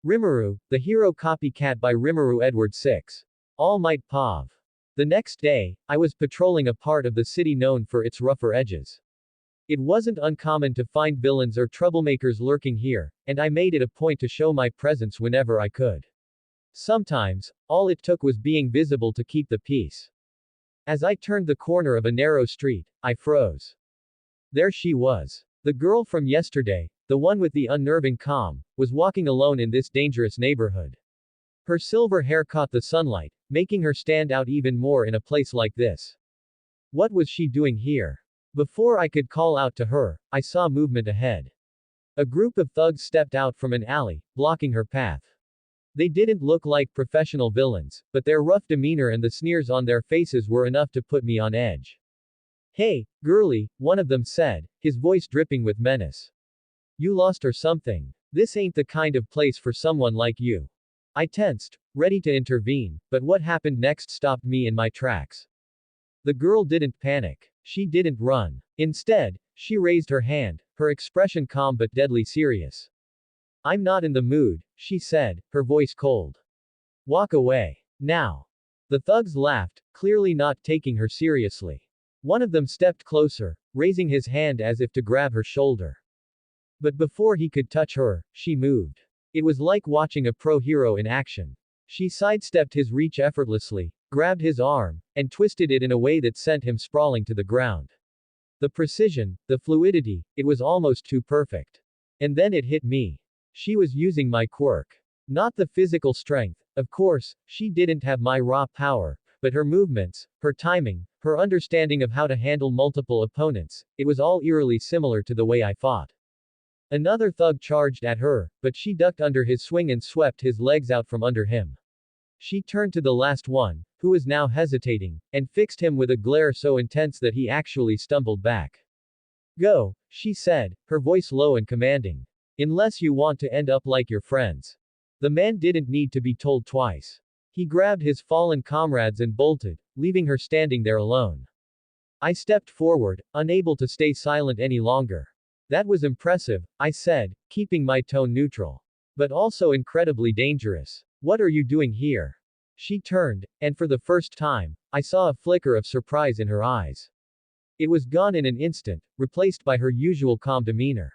Rimuru, the hero copycat by RimuruEdward6. All Might Pav. The next day, I was patrolling a part of the city known for its rougher edges. It wasn't uncommon to find villains or troublemakers lurking here, and I made it a point to show my presence whenever I could. Sometimes, all it took was being visible to keep the peace. As I turned the corner of a narrow street, I froze. There she was. The girl from yesterday, the one with the unnerving calm, was walking alone in this dangerous neighborhood. Her silver hair caught the sunlight, making her stand out even more in a place like this. What was she doing here? Before I could call out to her, I saw movement ahead. A group of thugs stepped out from an alley, blocking her path. They didn't look like professional villains, but their rough demeanor and the sneers on their faces were enough to put me on edge. "Hey, girlie," one of them said, his voice dripping with menace. "You lost or something? This ain't the kind of place for someone like you." I tensed, ready to intervene, but what happened next stopped me in my tracks. The girl didn't panic. She didn't run. Instead, she raised her hand, her expression calm but deadly serious. "I'm not in the mood," she said, her voice cold. "Walk away. Now." The thugs laughed, clearly not taking her seriously. One of them stepped closer, raising his hand as if to grab her shoulder. But before he could touch her, she moved. It was like watching a pro hero in action. She sidestepped his reach effortlessly, grabbed his arm, and twisted it in a way that sent him sprawling to the ground. The precision, the fluidity, it was almost too perfect. And then it hit me. She was using my quirk. Not the physical strength, of course, she didn't have my raw power, but her movements, her timing, her understanding of how to handle multiple opponents, it was all eerily similar to the way I fought. Another thug charged at her, but she ducked under his swing and swept his legs out from under him. She turned to the last one, who was now hesitating, and fixed him with a glare so intense that he actually stumbled back. "Go," she said, her voice low and commanding. "Unless you want to end up like your friends." The man didn't need to be told twice. He grabbed his fallen comrades and bolted, leaving her standing there alone. I stepped forward, unable to stay silent any longer. "That was impressive," I said, keeping my tone neutral. "But also incredibly dangerous. What are you doing here?" She turned, and for the first time, I saw a flicker of surprise in her eyes. It was gone in an instant, replaced by her usual calm demeanor.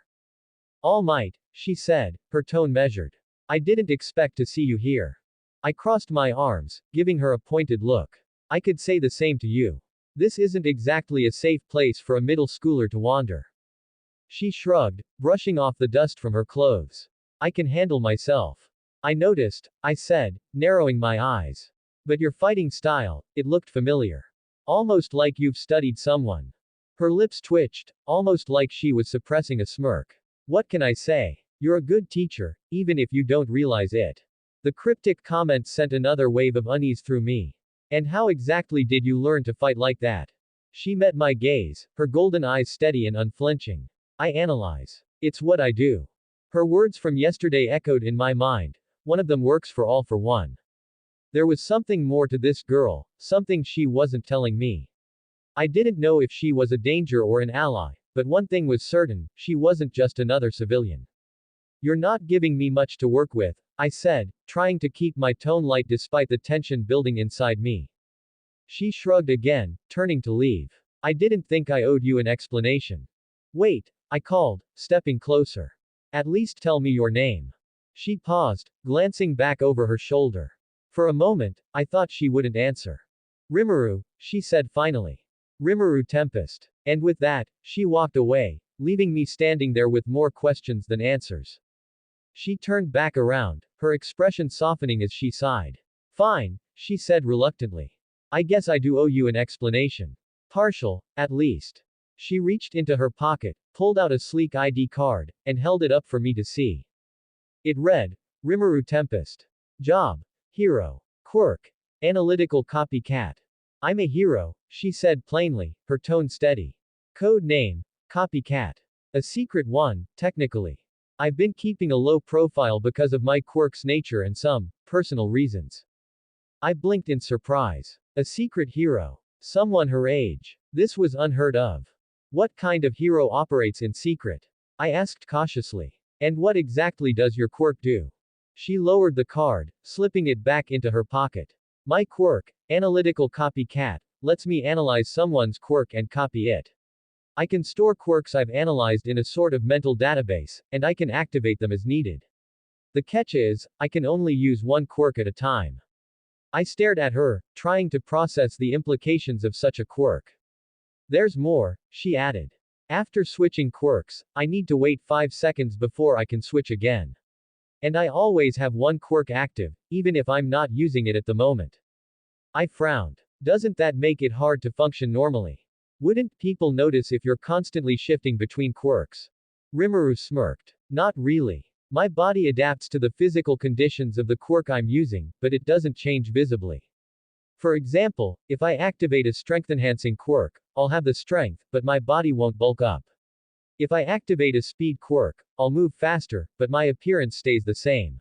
"All Might," she said, her tone measured. "I didn't expect to see you here." I crossed my arms, giving her a pointed look. "I could say the same to you. This isn't exactly a safe place for a middle schooler to wander." She shrugged, brushing off the dust from her clothes. "I can handle myself." "I noticed," I said, narrowing my eyes. "But your fighting style, it looked familiar. Almost like you've studied someone." Her lips twitched, almost like she was suppressing a smirk. "What can I say? You're a good teacher, even if you don't realize it." The cryptic comment sent another wave of unease through me. "And how exactly did you learn to fight like that?" She met my gaze, her golden eyes steady and unflinching. "I analyze. It's what I do." Her words from yesterday echoed in my mind. One of them works for all for one. There was something more to this girl, something she wasn't telling me. I didn't know if she was a danger or an ally, but one thing was certain, she wasn't just another civilian. "You're not giving me much to work with," I said, trying to keep my tone light despite the tension building inside me. She shrugged again, turning to leave. "I didn't think I owed you an explanation." "Wait," I called, stepping closer. "At least tell me your name." She paused, glancing back over her shoulder. For a moment, I thought she wouldn't answer. "Rimuru," she said finally. "Rimuru Tempest." And with that, she walked away, leaving me standing there with more questions than answers. She turned back around, her expression softening as she sighed. "Fine," she said reluctantly. "I guess I do owe you an explanation. Partial, at least." She reached into her pocket, pulled out a sleek ID card, and held it up for me to see. It read, "Rimuru Tempest. Job. Hero. Quirk. Analytical copycat." "I'm a hero," she said plainly, her tone steady. "Code name, Copycat. A secret one, technically. I've been keeping a low profile because of my quirk's nature and some personal reasons." I blinked in surprise. A secret hero. Someone her age. This was unheard of. "What kind of hero operates in secret?" I asked cautiously. "And what exactly does your quirk do?" She lowered the card, slipping it back into her pocket. My quirk, analytical copycat, lets me analyze someone's quirk and copy it. I can store quirks I've analyzed in a sort of mental database, and I can activate them as needed. The catch is, I can only use one quirk at a time. I stared at her, trying to process the implications of such a quirk. There's more, she added. After switching quirks, I need to wait 5 seconds before I can switch again. And I always have one quirk active, even if I'm not using it at the moment. I frowned. Doesn't that make it hard to function normally? Wouldn't people notice if you're constantly shifting between quirks? Rimuru smirked. Not really. My body adapts to the physical conditions of the quirk I'm using, but it doesn't change visibly. For example, if I activate a strength-enhancing quirk, I'll have the strength, but my body won't bulk up. If I activate a speed quirk, I'll move faster, but my appearance stays the same.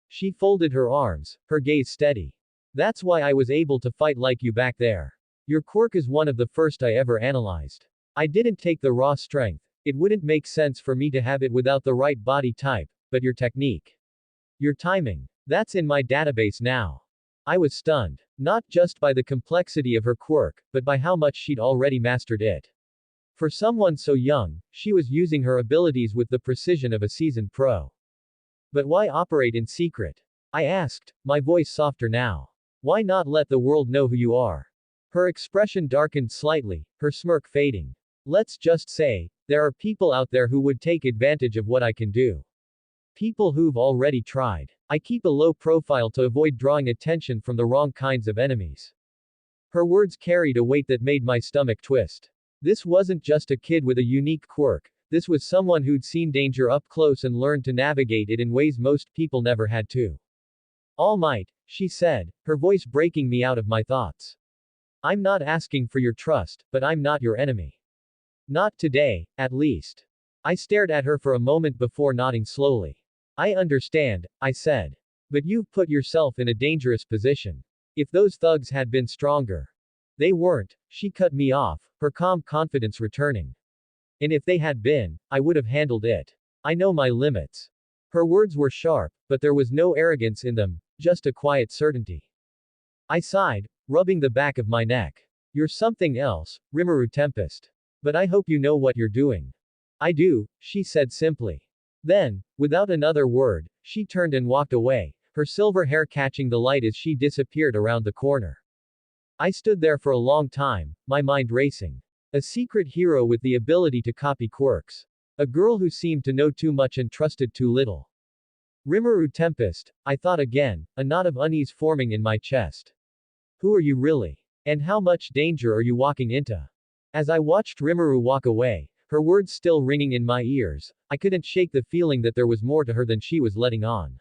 She folded her arms, her gaze steady. That's why I was able to fight like you back there. Your quirk is one of the first I ever analyzed. I didn't take the raw strength. It wouldn't make sense for me to have it without the right body type, but your technique. Your timing. That's in my database now. I was stunned. Not just by the complexity of her quirk, but by how much she'd already mastered it. For someone so young, she was using her abilities with the precision of a seasoned pro. But why operate in secret? I asked, my voice softer now. Why not let the world know who you are? Her expression darkened slightly, her smirk fading. Let's just say, there are people out there who would take advantage of what I can do. People who've already tried. I keep a low profile to avoid drawing attention from the wrong kinds of enemies. Her words carried a weight that made my stomach twist. This wasn't just a kid with a unique quirk, this was someone who'd seen danger up close and learned to navigate it in ways most people never had to. All Might, she said, her voice breaking me out of my thoughts. I'm not asking for your trust, but I'm not your enemy. Not today, at least. I stared at her for a moment before nodding slowly. I understand, I said. But you've put yourself in a dangerous position. If those thugs had been stronger. They weren't, she cut me off, her calm confidence returning. And if they had been, I would have handled it. I know my limits. Her words were sharp, but there was no arrogance in them, just a quiet certainty. I sighed, rubbing the back of my neck. You're something else, Rimuru Tempest. But I hope you know what you're doing. I do, she said simply. Then, without another word, she turned and walked away, her silver hair catching the light as she disappeared around the corner. I stood there for a long time, my mind racing. A secret hero with the ability to copy quirks. A girl who seemed to know too much and trusted too little. Rimuru Tempest, I thought again, a knot of unease forming in my chest. Who are you really? And how much danger are you walking into? As I watched Rimuru walk away, her words still ringing in my ears, I couldn't shake the feeling that there was more to her than she was letting on.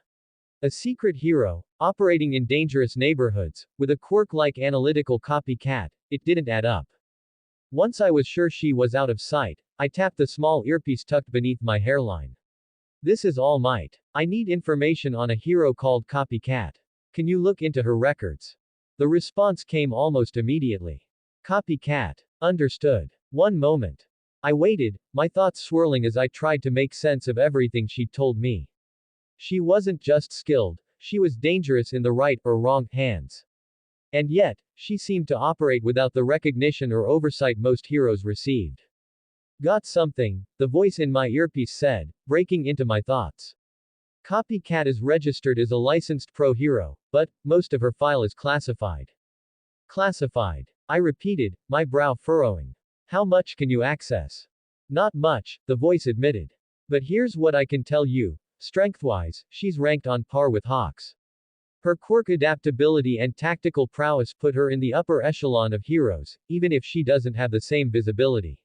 A secret hero, operating in dangerous neighborhoods, with a quirk-like analytical copycat, it didn't add up. Once I was sure she was out of sight, I tapped the small earpiece tucked beneath my hairline. This is All Might. I need information on a hero called Copycat. Can you look into her records? The response came almost immediately. Copycat. Understood. One moment. I waited, my thoughts swirling as I tried to make sense of everything she'd told me. She wasn't just skilled, she was dangerous in the right or wrong hands. And yet, she seemed to operate without the recognition or oversight most heroes received. Got something, the voice in my earpiece said, breaking into my thoughts. Copycat is registered as a licensed pro hero, but most of her file is classified. Classified. I repeated, my brow furrowing. How much can you access? Not much, the voice admitted. But here's what I can tell you. Strength-wise, she's ranked on par with Hawks. Her quirk adaptability and tactical prowess put her in the upper echelon of heroes, even if she doesn't have the same visibility.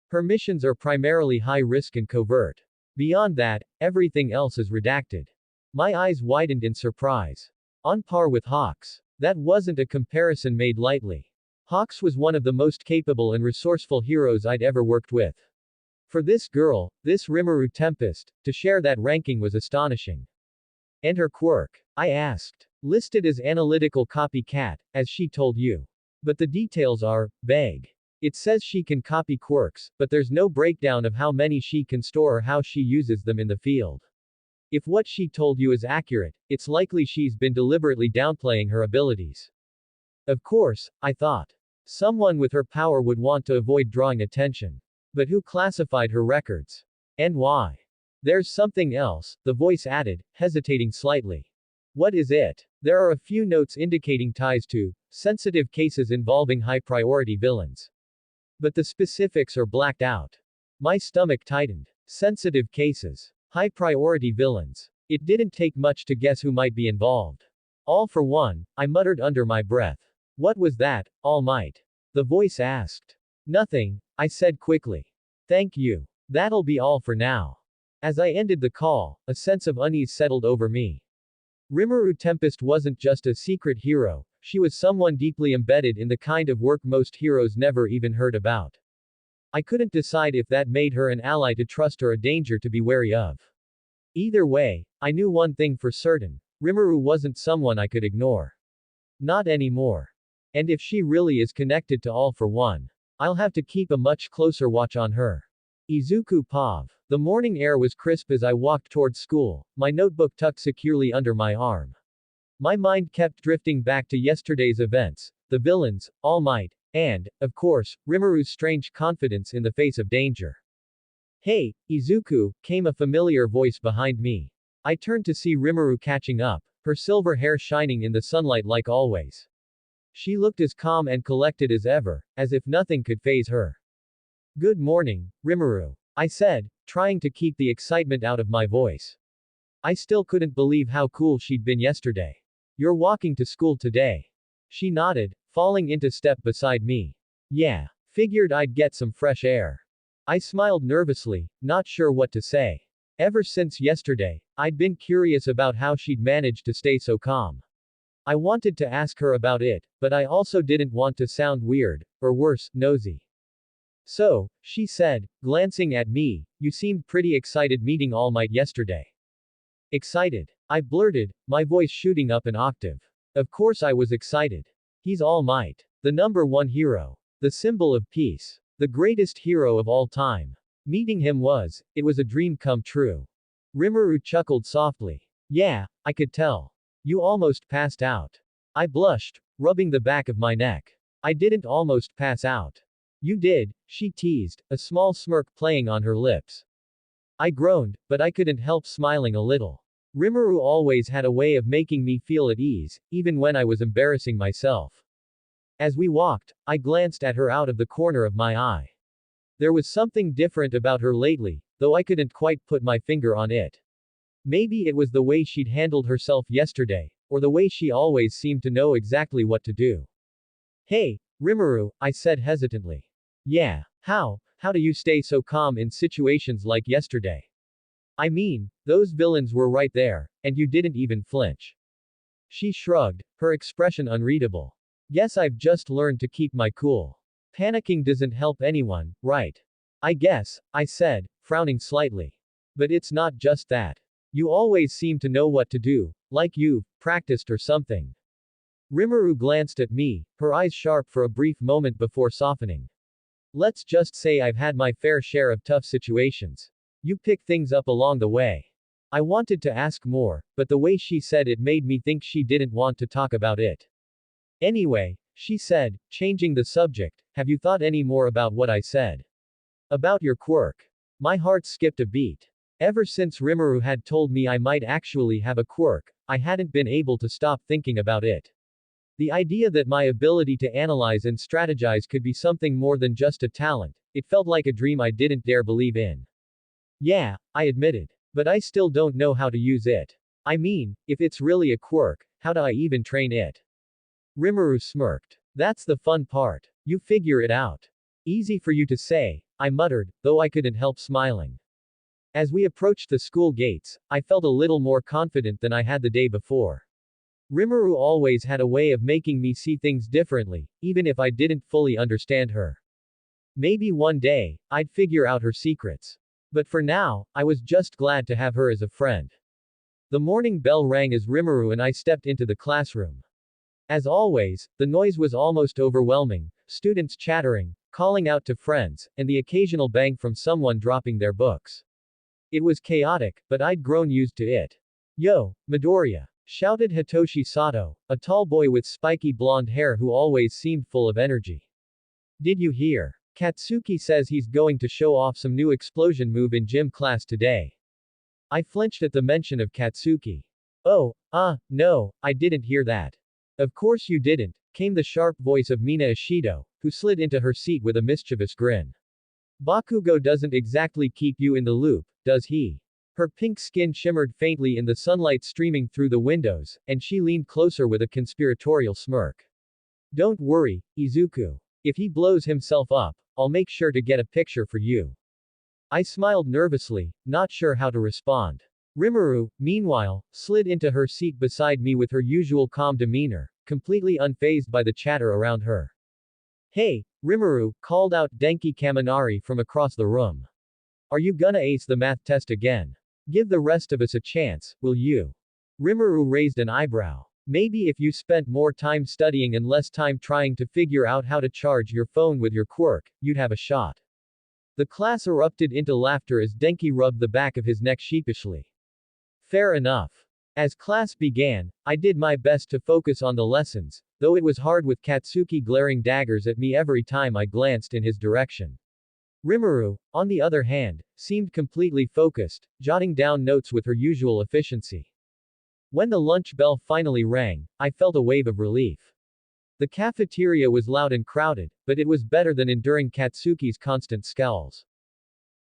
Her missions are primarily high-risk and covert. Beyond that, everything else is redacted. My eyes widened in surprise. On par with Hawks. That wasn't a comparison made lightly. Hawks was one of the most capable and resourceful heroes I'd ever worked with. For this girl, this Rimuru Tempest, to share that ranking was astonishing. And her quirk? I asked. Listed as analytical copycat, as she told you. But the details are vague. It says she can copy quirks, but there's no breakdown of how many she can store or how she uses them in the field. If what she told you is accurate, it's likely she's been deliberately downplaying her abilities. Of course, I thought. Someone with her power would want to avoid drawing attention. But who classified her records? And why? There's something else, the voice added, hesitating slightly. What is it? There are a few notes indicating ties to sensitive cases involving high-priority villains. But the specifics are blacked out. My stomach tightened. Sensitive cases. High-priority villains. It didn't take much to guess who might be involved. All for one, I muttered under my breath. What was that, All Might? The voice asked. Nothing, I said quickly. Thank you. That'll be all for now. As I ended the call, a sense of unease settled over me. Rimuru Tempest wasn't just a secret hero, she was someone deeply embedded in the kind of work most heroes never even heard about. I couldn't decide if that made her an ally to trust or a danger to be wary of. Either way, I knew one thing for certain. Rimuru wasn't someone I could ignore. Not anymore. And if she really is connected to All for One, I'll have to keep a much closer watch on her. Izuku Pav. The morning air was crisp as I walked towards school, my notebook tucked securely under my arm. My mind kept drifting back to yesterday's events, the villains, All Might, and, of course, Rimuru's strange confidence in the face of danger. Hey, Izuku, came a familiar voice behind me. I turned to see Rimuru catching up, her silver hair shining in the sunlight like always. She looked as calm and collected as ever, as if nothing could faze her. Good morning, Rimuru, I said, trying to keep the excitement out of my voice. I still couldn't believe how cool she'd been yesterday. You're walking to school today. She nodded, falling into step beside me. Yeah, figured I'd get some fresh air. I smiled nervously, not sure what to say. Ever since yesterday, I'd been curious about how she'd managed to stay so calm. I wanted to ask her about it, but I also didn't want to sound weird, or worse, nosy. So, she said, glancing at me, you seemed pretty excited meeting All Might yesterday. Excited? I blurted, my voice shooting up an octave. Of course I was excited. He's All Might. The #1 hero. The symbol of peace. The greatest hero of all time. Meeting him it was a dream come true. Rimuru chuckled softly. Yeah, I could tell. You almost passed out. I blushed, rubbing the back of my neck. I didn't almost pass out. You did, she teased, a small smirk playing on her lips. I groaned, but I couldn't help smiling a little. Rimuru always had a way of making me feel at ease, even when I was embarrassing myself. As we walked, I glanced at her out of the corner of my eye. There was something different about her lately, though I couldn't quite put my finger on it. Maybe it was the way she'd handled herself yesterday, or the way she always seemed to know exactly what to do. Hey, Rimuru, I said hesitantly. Yeah, how do you stay so calm in situations like yesterday? I mean, those villains were right there, and you didn't even flinch. She shrugged, her expression unreadable. Guess I've just learned to keep my cool. Panicking doesn't help anyone, right? I guess, I said, frowning slightly. But it's not just that. You always seem to know what to do, like you've practiced or something. Rimuru glanced at me, her eyes sharp for a brief moment before softening. Let's just say I've had my fair share of tough situations. You pick things up along the way. I wanted to ask more, but the way she said it made me think she didn't want to talk about it. Anyway, she said, changing the subject, have you thought any more about what I said? About your quirk. My heart skipped a beat. Ever since Rimuru had told me I might actually have a quirk, I hadn't been able to stop thinking about it. The idea that my ability to analyze and strategize could be something more than just a talent, it felt like a dream I didn't dare believe in. Yeah, I admitted. But I still don't know how to use it. I mean, if it's really a quirk, how do I even train it? Rimuru smirked. That's the fun part. You figure it out. Easy for you to say, I muttered, though I couldn't help smiling. As we approached the school gates, I felt a little more confident than I had the day before. Rimuru always had a way of making me see things differently, even if I didn't fully understand her. Maybe one day, I'd figure out her secrets. But for now, I was just glad to have her as a friend. The morning bell rang as Rimuru and I stepped into the classroom. As always, the noise was almost overwhelming, students chattering, calling out to friends, and the occasional bang from someone dropping their books. It was chaotic, but I'd grown used to it. Yo, Midoriya! Shouted Hitoshi Sato, a tall boy with spiky blonde hair who always seemed full of energy. Did you hear? Katsuki says he's going to show off some new explosion move in gym class today. I flinched at the mention of Katsuki. Oh, no, I didn't hear that. Of course you didn't, came the sharp voice of Mina Ishido, who slid into her seat with a mischievous grin. Bakugo doesn't exactly keep you in the loop, does he? Her pink skin shimmered faintly in the sunlight streaming through the windows, and she leaned closer with a conspiratorial smirk. Don't worry, Izuku. If he blows himself up, I'll make sure to get a picture for you. I smiled nervously, not sure how to respond. Rimuru, meanwhile, slid into her seat beside me with her usual calm demeanor, completely unfazed by the chatter around her. Hey, Rimuru, called out Denki Kaminari from across the room. Are you gonna ace the math test again? Give the rest of us a chance, will you? Rimuru raised an eyebrow. Maybe if you spent more time studying and less time trying to figure out how to charge your phone with your quirk, you'd have a shot. The class erupted into laughter as Denki rubbed the back of his neck sheepishly. Fair enough. As class began, I did my best to focus on the lessons, though it was hard with Katsuki glaring daggers at me every time I glanced in his direction. Rimuru, on the other hand, seemed completely focused, jotting down notes with her usual efficiency. When the lunch bell finally rang, I felt a wave of relief. The cafeteria was loud and crowded, but it was better than enduring Katsuki's constant scowls.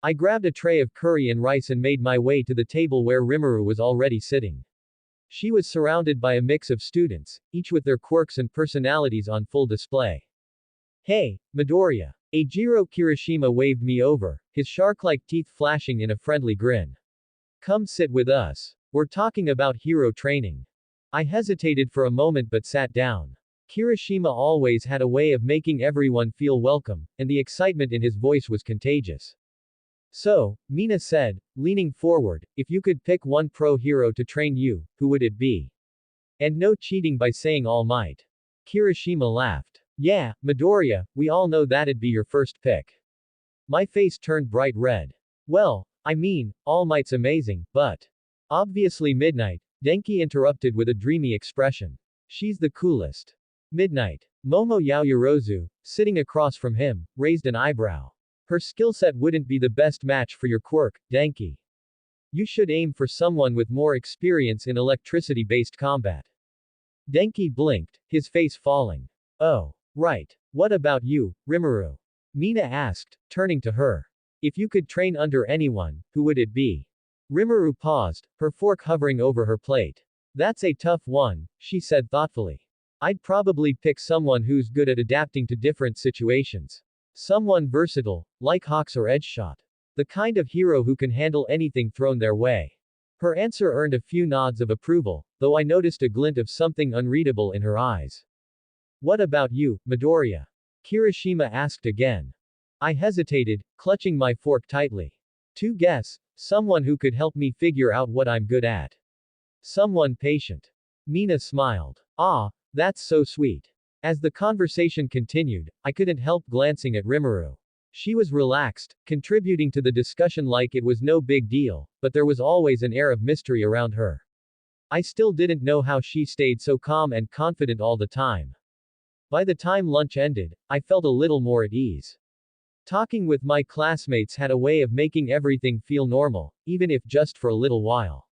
I grabbed a tray of curry and rice and made my way to the table where Rimuru was already sitting. She was surrounded by a mix of students, each with their quirks and personalities on full display. Hey, Midoriya. Eijiro Kirishima waved me over, his shark-like teeth flashing in a friendly grin. Come sit with us. We're talking about hero training. I hesitated for a moment but sat down. Kirishima always had a way of making everyone feel welcome, and the excitement in his voice was contagious. So, Mina said, leaning forward, if you could pick one pro hero to train you, who would it be? And no cheating by saying All Might. Kirishima laughed. Yeah, Midoriya, we all know that'd be your first pick. My face turned bright red. Well, I mean, All Might's amazing, but. Obviously Midnight, Denki interrupted with a dreamy expression. She's the coolest. Midnight. Momo Yaoyorozu, sitting across from him, raised an eyebrow. Her skill set wouldn't be the best match for your quirk, Denki. You should aim for someone with more experience in electricity-based combat. Denki blinked, his face falling. Oh. Right. What about you, Rimuru? Mina asked, turning to her. If you could train under anyone, who would it be? Rimuru paused, her fork hovering over her plate. That's a tough one, she said thoughtfully. I'd probably pick someone who's good at adapting to different situations. Someone versatile, like Hawks or Edgeshot. The kind of hero who can handle anything thrown their way. Her answer earned a few nods of approval, though I noticed a glint of something unreadable in her eyes. What about you, Midoriya? Kirishima asked again. I hesitated, clutching my fork tightly. To guess, someone who could help me figure out what I'm good at. Someone patient. Mina smiled. Ah, that's so sweet. As the conversation continued, I couldn't help glancing at Rimuru. She was relaxed, contributing to the discussion like it was no big deal, but there was always an air of mystery around her. I still didn't know how she stayed so calm and confident all the time. By the time lunch ended, I felt a little more at ease. Talking with my classmates had a way of making everything feel normal, even if just for a little while.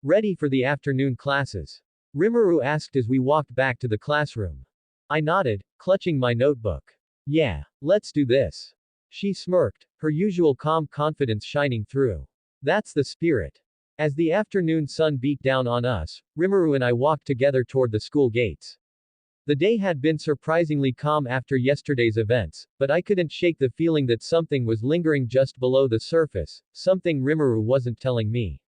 Ready for the afternoon classes? Rimuru asked as we walked back to the classroom. I nodded, clutching my notebook. Yeah, let's do this. She smirked, her usual calm confidence shining through. That's the spirit. As the afternoon sun beat down on us, Rimuru and I walked together toward the school gates. The day had been surprisingly calm after yesterday's events, but I couldn't shake the feeling that something was lingering just below the surface, something Rimuru wasn't telling me.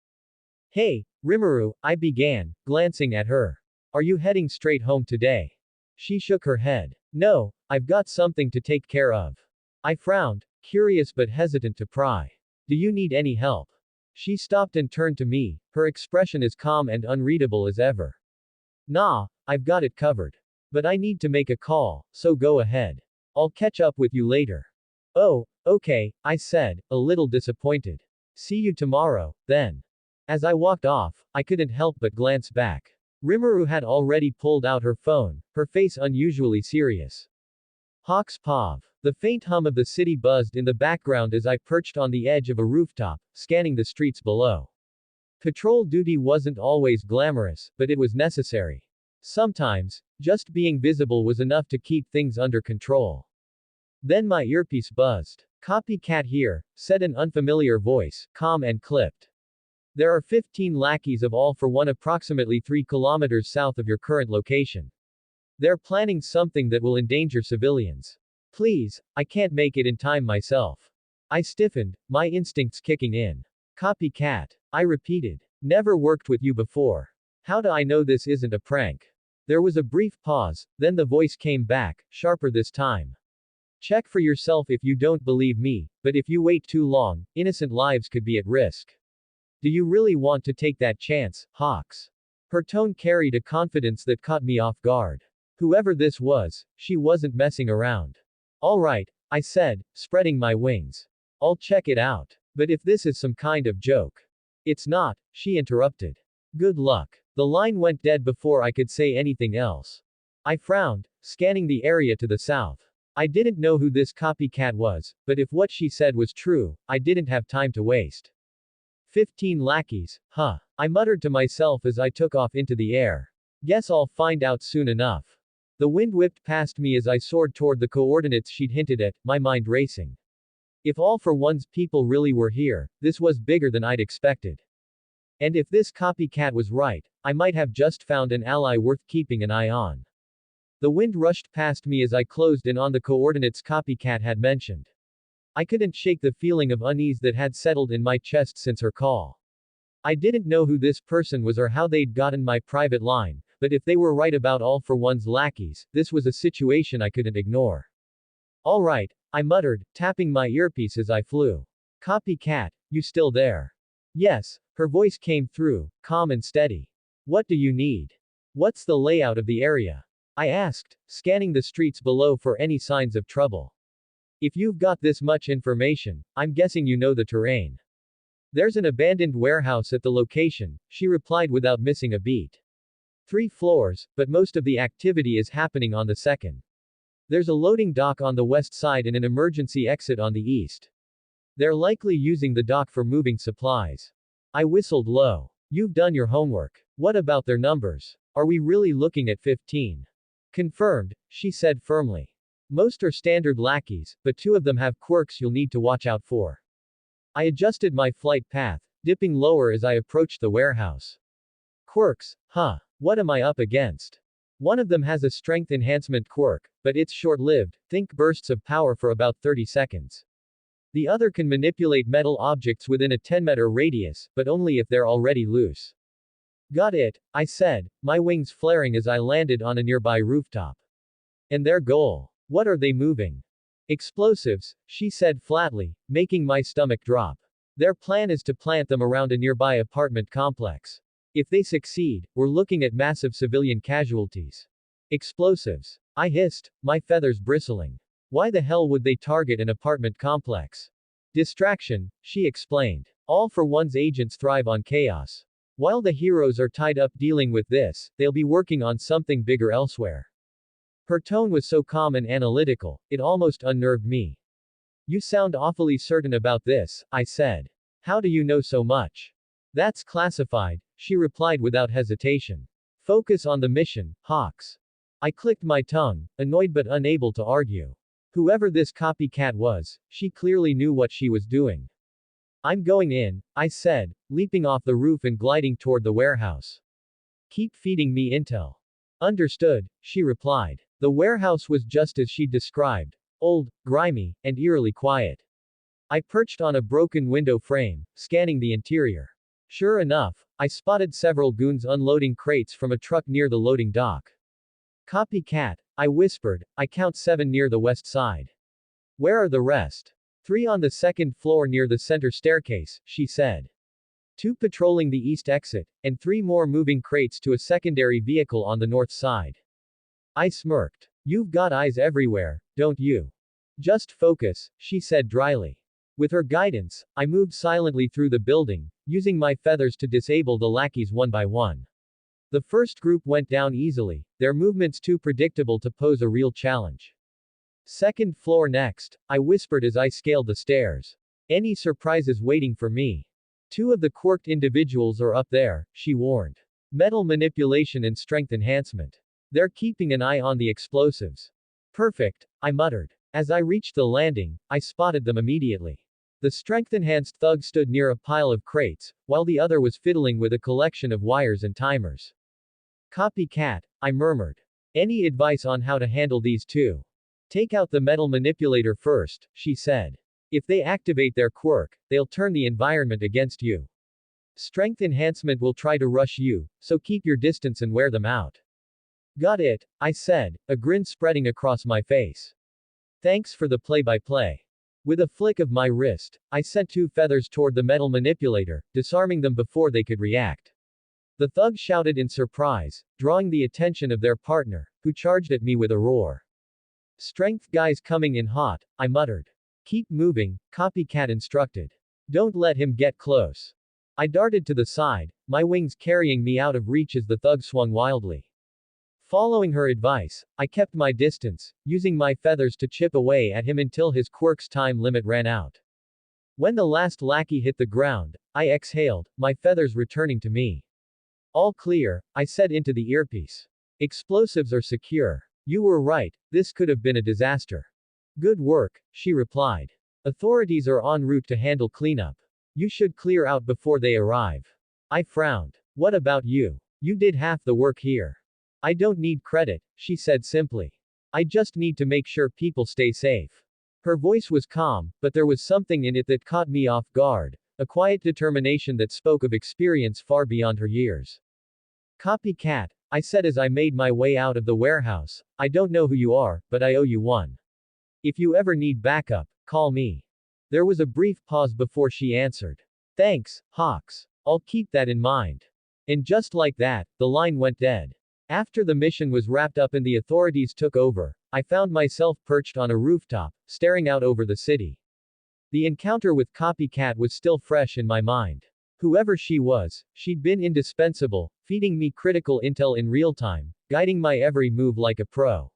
Hey, Rimuru, I began, glancing at her. Are you heading straight home today? She shook her head. No, I've got something to take care of. I frowned, curious but hesitant to pry. Do you need any help? She stopped and turned to me, her expression as calm and unreadable as ever. Nah, I've got it covered. But I need to make a call, so go ahead. I'll catch up with you later. Oh, okay, I said, a little disappointed. See you tomorrow, then. As I walked off, I couldn't help but glance back. Rimuru had already pulled out her phone, her face unusually serious. Hawks Pav. The faint hum of the city buzzed in the background as I perched on the edge of a rooftop, scanning the streets below. Patrol duty wasn't always glamorous, but it was necessary. Sometimes, just being visible was enough to keep things under control. Then my earpiece buzzed. "Copycat here," said an unfamiliar voice, calm and clipped. "There are 15 lackeys of All for One approximately 3 kilometers south of your current location. They're planning something that will endanger civilians. Please, I can't make it in time myself." I stiffened, my instincts kicking in. "Copycat," I repeated. "Never worked with you before. How do I know this isn't a prank?" There was a brief pause, then the voice came back, sharper this time. "Check for yourself if you don't believe me, but if you wait too long, innocent lives could be at risk. Do you really want to take that chance, Hawks?" Her tone carried a confidence that caught me off guard. Whoever this was, she wasn't messing around. "All right," I said, spreading my wings. "I'll check it out. But if this is some kind of joke." "It's not," she interrupted. "Good luck." The line went dead before I could say anything else. I frowned, scanning the area to the south. I didn't know who this copycat was, but if what she said was true, I didn't have time to waste. 15 lackeys, huh? I muttered to myself as I took off into the air. Guess I'll find out soon enough. The wind whipped past me as I soared toward the coordinates she'd hinted at, my mind racing. If All for One's people really were here, this was bigger than I'd expected. And if this copycat was right, I might have just found an ally worth keeping an eye on. The wind rushed past me as I closed in on the coordinates copycat had mentioned. I couldn't shake the feeling of unease that had settled in my chest since her call. I didn't know who this person was or how they'd gotten my private line, but if they were right about All for One's lackeys, this was a situation I couldn't ignore. "All right," I muttered, tapping my earpiece as I flew. "Copycat, you still there?" "Yes," her voice came through, calm and steady. "What do you need? What's the layout of the area?" I asked, scanning the streets below for any signs of trouble. "If you've got this much information, I'm guessing you know the terrain." "There's an abandoned warehouse at the location," she replied without missing a beat. 3 floors, but most of the activity is happening on the second. There's a loading dock on the west side and an emergency exit on the east. They're likely using the dock for moving supplies. I whistled low. "You've done your homework. What about their numbers? Are we really looking at 15? "Confirmed," she said firmly. "Most are standard lackeys, but 2 of them have quirks you'll need to watch out for." I adjusted my flight path, dipping lower as I approached the warehouse. Quirks, huh? What am I up against? One of them has a strength enhancement quirk, but it's short-lived, think bursts of power for about 30 seconds. The other can manipulate metal objects within a 10-meter radius, but only if they're already loose. "Got it," I said, my wings flaring as I landed on a nearby rooftop. "And their goal? What are they moving?" "Explosives," she said flatly, making my stomach drop. "Their plan is to plant them around a nearby apartment complex. If they succeed, we're looking at massive civilian casualties." "Explosives," I hissed, my feathers bristling. "Why the hell would they target an apartment complex?" "Distraction," she explained. "All for One's agents thrive on chaos. While the heroes are tied up dealing with this, they'll be working on something bigger elsewhere." Her tone was so calm and analytical, it almost unnerved me. "You sound awfully certain about this," I said. "How do you know so much?" "That's classified," she replied without hesitation. "Focus on the mission, Hawks." I clicked my tongue, annoyed but unable to argue. Whoever this copycat was, she clearly knew what she was doing. "I'm going in," I said, leaping off the roof and gliding toward the warehouse. "Keep feeding me intel." "Understood," she replied. The warehouse was just as she'd described. Old, grimy, and eerily quiet. I perched on a broken window frame, scanning the interior. Sure enough, I spotted several goons unloading crates from a truck near the loading dock. "Copycat," I whispered, "I count 7 near the west side." "Where are the rest?" 3 on the second floor near the center staircase," she said. 2 patrolling the east exit, and 3 more moving crates to a secondary vehicle on the north side. I smirked. "You've got eyes everywhere, don't you?" "Just focus," she said dryly. With her guidance, I moved silently through the building, using my feathers to disable the lackeys one by one. The first group went down easily, their movements too predictable to pose a real challenge. Second floor next, I whispered as I scaled the stairs. Any surprises waiting for me? Two of the quirked individuals are up there, she warned. Metal manipulation and strength enhancement. They're keeping an eye on the explosives. Perfect, I muttered. As I reached the landing, I spotted them immediately. The strength-enhanced thug stood near a pile of crates, while the other was fiddling with a collection of wires and timers. Copycat, I murmured. Any advice on how to handle these two? Take out the metal manipulator first, she said. If they activate their quirk, they'll turn the environment against you. Strength enhancement will try to rush you, so keep your distance and wear them out. Got it, I said, a grin spreading across my face. Thanks for the play-by-play. With a flick of my wrist, I sent two feathers toward the metal manipulator, disarming them before they could react. The thug shouted in surprise, drawing the attention of their partner, who charged at me with a roar. Strength guys coming in hot, I muttered. Keep moving, Copycat instructed. Don't let him get close. I darted to the side, my wings carrying me out of reach as the thug swung wildly. Following her advice, I kept my distance, using my feathers to chip away at him until his quirk's time limit ran out. When the last lackey hit the ground, I exhaled, my feathers returning to me. All clear, I said into the earpiece. Explosives are secure. You were right, this could have been a disaster. Good work, she replied. Authorities are en route to handle cleanup. You should clear out before they arrive. I frowned. What about you? You did half the work here. I don't need credit, she said simply. I just need to make sure people stay safe. Her voice was calm, but there was something in it that caught me off guard, a quiet determination that spoke of experience far beyond her years. Copycat, I said as I made my way out of the warehouse, I don't know who you are, but I owe you one. If you ever need backup, call me. There was a brief pause before she answered. Thanks, Hawks. I'll keep that in mind. And just like that, the line went dead. After the mission was wrapped up and the authorities took over, I found myself perched on a rooftop, staring out over the city. The encounter with Copycat was still fresh in my mind. Whoever she was, she'd been indispensable, feeding me critical intel in real time, guiding my every move like a pro.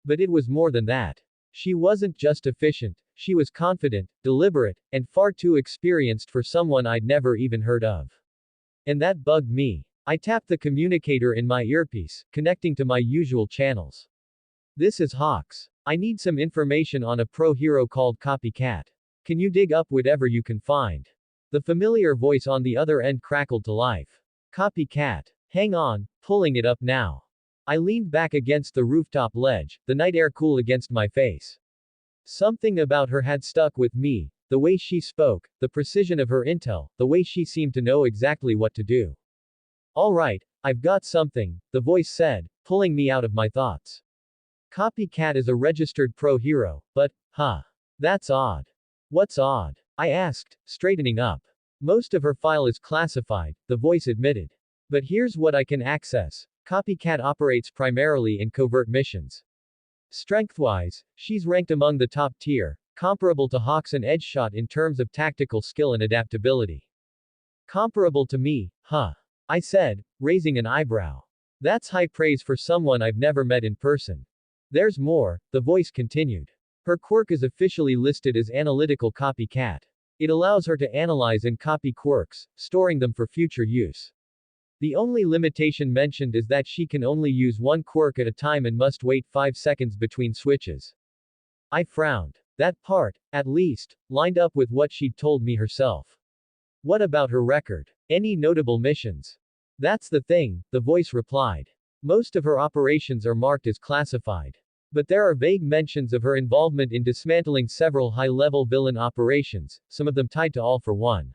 But it was more than that. She wasn't just efficient, she was confident, deliberate, and far too experienced for someone I'd never even heard of. And that bugged me. I tapped the communicator in my earpiece, connecting to my usual channels. This is Hawks. I need some information on a pro hero called Copycat. Can you dig up whatever you can find? The familiar voice on the other end crackled to life. Copycat. Hang on, pulling it up now. I leaned back against the rooftop ledge, the night air cool against my face. Something about her had stuck with me, the way she spoke, the precision of her intel, the way she seemed to know exactly what to do. All right, I've got something, the voice said, pulling me out of my thoughts. Copycat is a registered pro hero, but, that's odd. What's odd? I asked, straightening up. Most of her file is classified, the voice admitted. But here's what I can access. Copycat operates primarily in covert missions. Strength-wise, she's ranked among the top tier, comparable to Hawks and Edgeshot in terms of tactical skill and adaptability. Comparable to me, I said, raising an eyebrow. That's high praise for someone I've never met in person. There's more, the voice continued. Her quirk is officially listed as Analytical Copycat. It allows her to analyze and copy quirks, storing them for future use. The only limitation mentioned is that she can only use one quirk at a time and must wait 5 seconds between switches. I frowned. That part, at least, lined up with what she'd told me herself. What about her record? Any notable missions? That's the thing, the voice replied. Most of her operations are marked as classified. But there are vague mentions of her involvement in dismantling several high-level villain operations, some of them tied to All for One.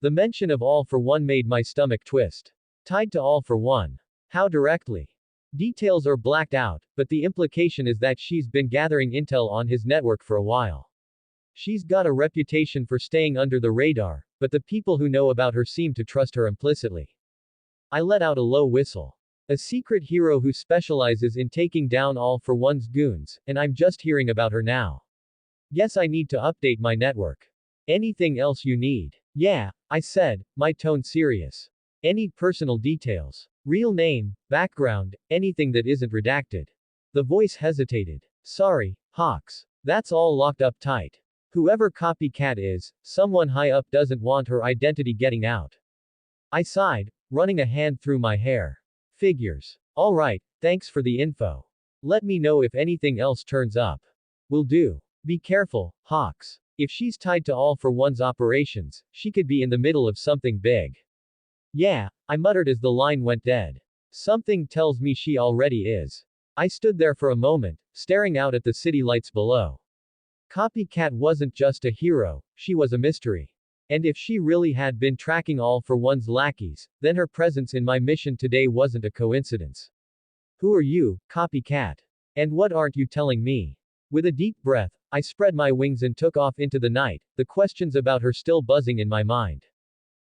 The mention of All for One made my stomach twist. Tied to All for One. How directly? Details are blacked out, but the implication is that she's been gathering intel on his network for a while. She's got a reputation for staying under the radar, but the people who know about her seem to trust her implicitly. I let out a low whistle. A secret hero who specializes in taking down All for One's goons, and I'm just hearing about her now. Guess I need to update my network. Anything else you need? Yeah, I said, my tone serious. Any personal details? Real name, background, anything that isn't redacted. The voice hesitated. Sorry, Hawks. That's all locked up tight. Whoever copycat is, someone high up doesn't want her identity getting out. I sighed, running a hand through my hair. Figures. Alright, thanks for the info. Let me know if anything else turns up. Will do. Be careful, Hawks. If she's tied to All for One's operations, she could be in the middle of something big. Yeah, I muttered as the line went dead. Something tells me she already is. I stood there for a moment, staring out at the city lights below. Copycat wasn't just a hero, she was a mystery. And if she really had been tracking All for One's lackeys, then her presence in my mission today wasn't a coincidence. Who are you, Copycat? And what aren't you telling me? With a deep breath, I spread my wings and took off into the night, the questions about her still buzzing in my mind.